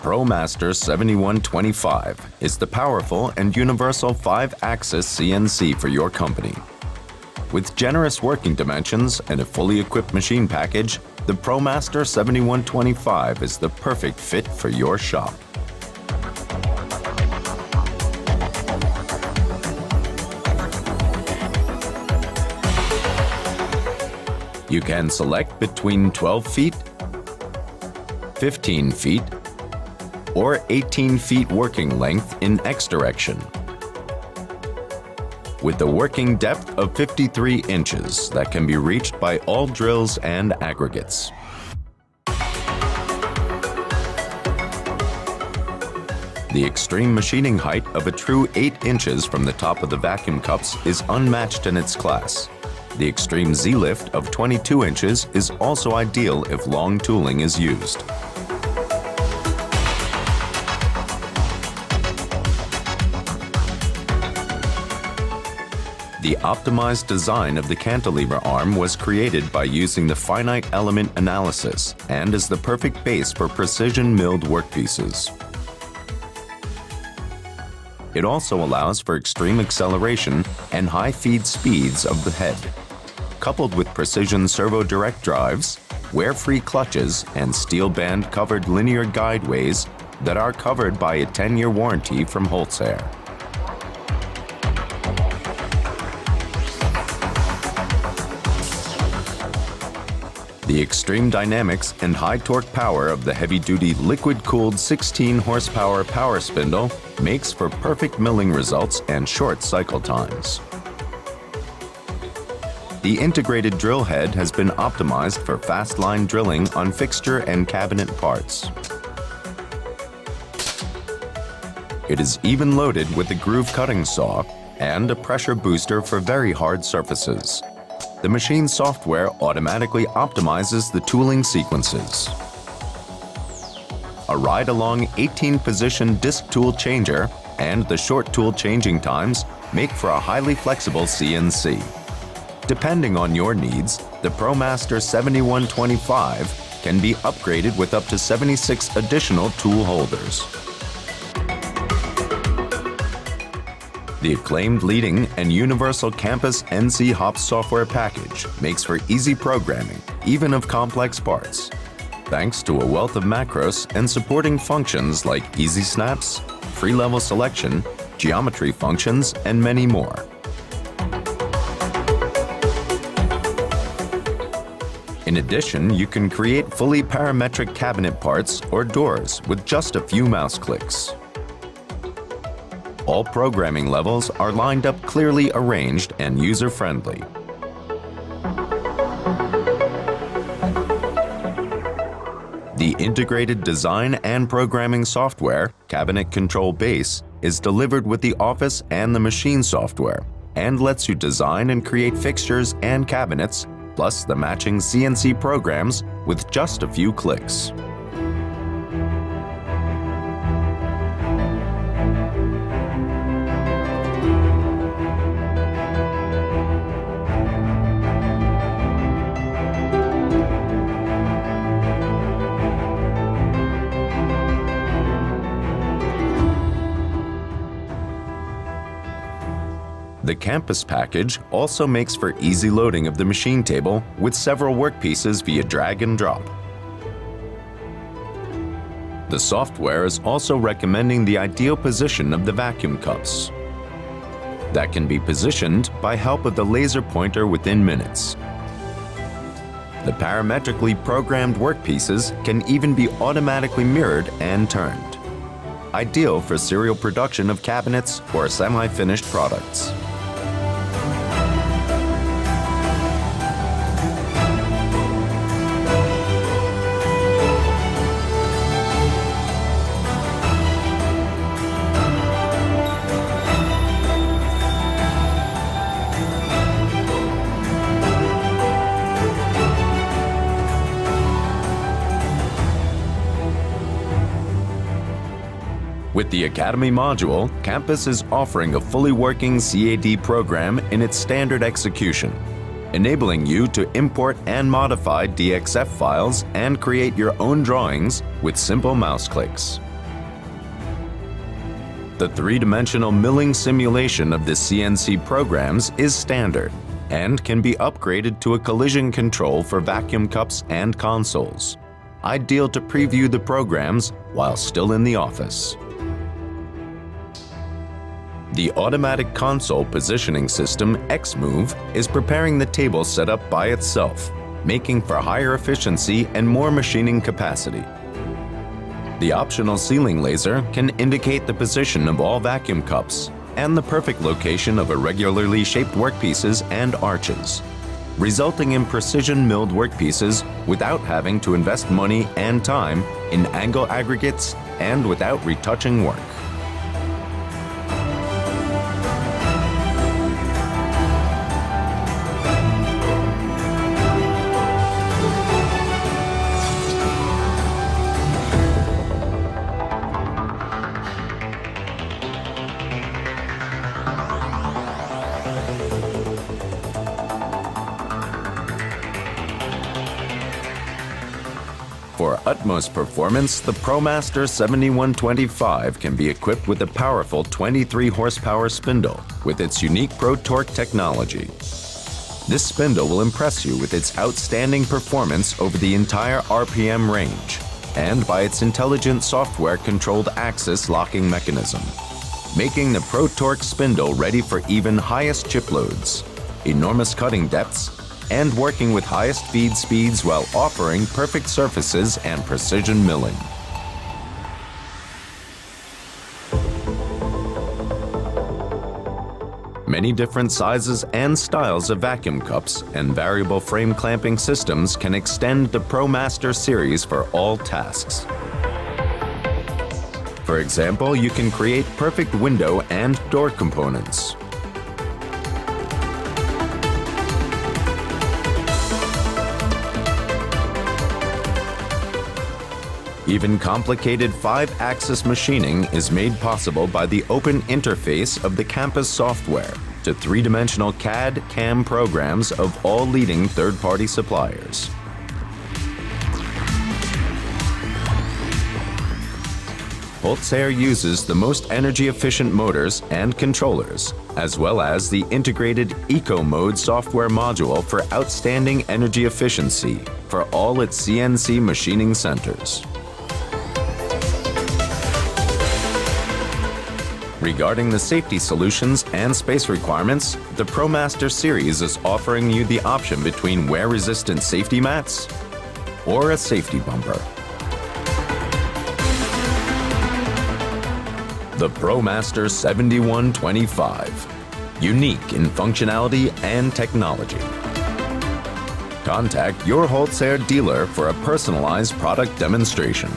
ProMaster 7125 is the powerful and universal 5-axis CNC for your company. With generous working dimensions and a fully equipped machine package, the ProMaster 7125 is the perfect fit for your shop. You can select between 12 feet, 15 feet, or 18 feet working length in X direction. With a working depth of 53 inches that can be reached by all drills and aggregates. The extreme machining height of a true 8 inches from the top of the vacuum cups is unmatched in its class. The extreme Z-lift of 22 inches is also ideal if long tooling is used. The optimized design of the cantilever arm was created by using the finite element analysis and is the perfect base for precision milled workpieces. It also allows for extreme acceleration and high feed speeds of the head. Coupled with precision servo direct drives, wear-free clutches, and steel band covered linear guideways that are covered by a 10-year warranty from HOLZ-HER. The extreme dynamics and high torque power of the heavy-duty liquid-cooled 16-horsepower power spindle makes for perfect milling results and short cycle times. The integrated drill head has been optimized for fast line drilling on fixture and cabinet parts. It is even loaded with a groove cutting saw and a pressure booster for very hard surfaces. The machine software automatically optimizes the tooling sequences. A ride-along 18-position disc tool changer and the short tool changing times make for a highly flexible CNC. Depending on your needs, the ProMaster 7125 can be upgraded with up to 76 additional tool holders. The acclaimed leading and universal Campus NC HOPS software package makes for easy programming, even of complex parts, thanks to a wealth of macros and supporting functions like easy snaps, free level selection, geometry functions, and many more. In addition, you can create fully parametric cabinet parts or doors with just a few mouse clicks. All programming levels are lined up clearly arranged and user-friendly. The integrated design and programming software, Cabinet Control Base, is delivered with the office and the machine software and lets you design and create fixtures and cabinets, plus the matching CNC programs with just a few clicks. The Campus package also makes for easy loading of the machine table with several workpieces via drag and drop. The software is also recommending the ideal position of the vacuum cups. That can be positioned by help of the laser pointer within minutes. The parametrically programmed workpieces can even be automatically mirrored and turned. Ideal for serial production of cabinets or semi-finished products. With the Academy module, Campus is offering a fully working CAD program in its standard execution, enabling you to import and modify DXF files and create your own drawings with simple mouse clicks. The three-dimensional milling simulation of the CNC programs is standard and can be upgraded to a collision control for vacuum cups and consoles, ideal to preview the programs while still in the office. The automatic console positioning system X-Move is preparing the table setup by itself, making for higher efficiency and more machining capacity. The optional ceiling laser can indicate the position of all vacuum cups and the perfect location of irregularly shaped workpieces and arches, resulting in precision milled workpieces without having to invest money and time in angle aggregates and without retouching work. For utmost performance, the ProMaster 7125 can be equipped with a powerful 23 horsepower spindle with its unique ProTorque technology. This spindle will impress you with its outstanding performance over the entire RPM range and by its intelligent software-controlled axis locking mechanism, making the ProTorque spindle ready for even highest chip loads, enormous cutting depths, and working with highest feed speeds while offering perfect surfaces and precision milling. Many different sizes and styles of vacuum cups and variable frame clamping systems can extend the ProMaster series for all tasks. For example, you can create perfect window and door components, even complicated 5-axis machining is made possible by the open interface of the Campus software to three-dimensional CAD/CAM programs of all leading third-party suppliers. HOLZ-HER uses the most energy-efficient motors and controllers, as well as the integrated Eco Mode software module for outstanding energy efficiency for all its CNC machining centers. Regarding the safety solutions and space requirements, the ProMaster series is offering you the option between wear-resistant safety mats or a safety bumper. The ProMaster 7125, unique in functionality and technology. Contact your HOLZ-HER dealer for a personalized product demonstration.